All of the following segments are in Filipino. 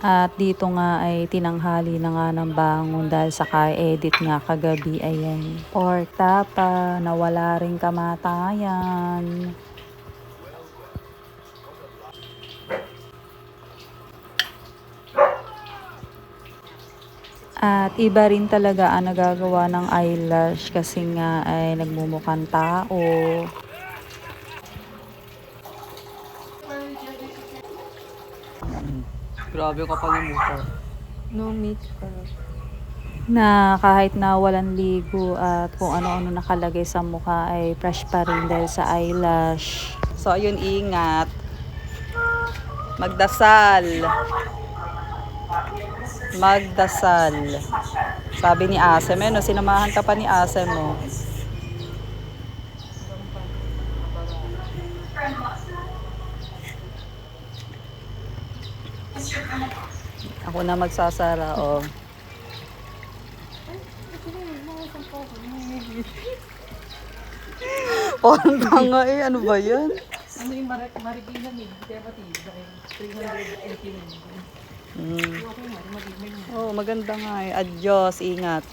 At dito nga ay tinanghali na nga ng bangon dahil sa ka-edit nga kagabi. Ayan. Pork tapa, nawala rin kamatayan. At iba rin talaga ang nagagawa ng eyelash kasi nga ay nagmumukhang tao. Grabe ka pa ng mukha. No makeup. Na kahit na walang ligo at kung ano-ano nakalagay sa mukha ay fresh pa rin dahil sa eyelash. So, ayun, ingat. Magdasal. Magdasal. Sabi ni Asem, no, sinamahan ka pa ni Asem mo. Ako na magsasara, oh. Parang tanga eh, ano ba yan? Ano yung marigilan eh? Kaya pati, 380 na. Okay, marigilan. Oh, maganda nga eh. Adios, ingat.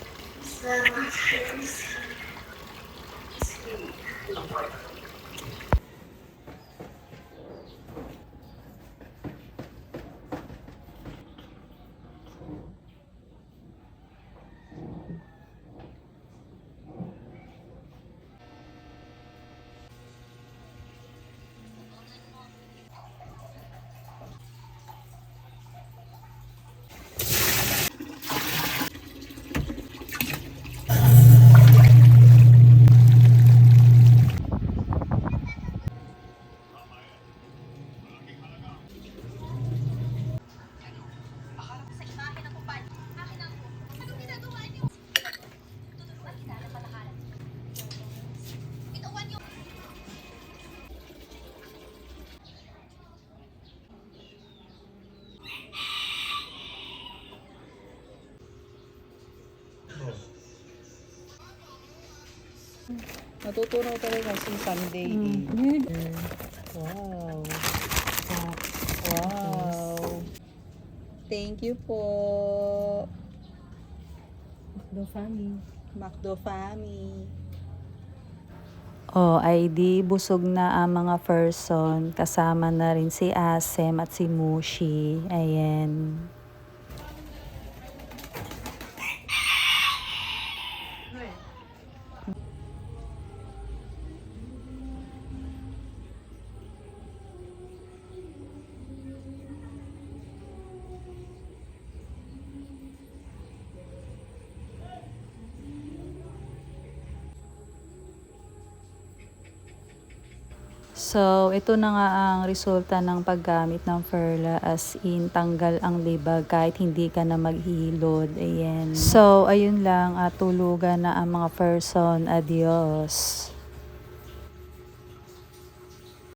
Natutunaw talaga si Sunday. Wow. Wow. Thank you po. The family. Macdo Family. Oh, ay di busog na ang mga person. Kasama na rin si Asem at si Mushi. Ayan. So, ito na nga ang resulta ng paggamit ng Perla, as in tanggal ang libag kahit hindi ka na maghilod. Ayan. So, ayun lang at tulugan na ang mga person. Adios.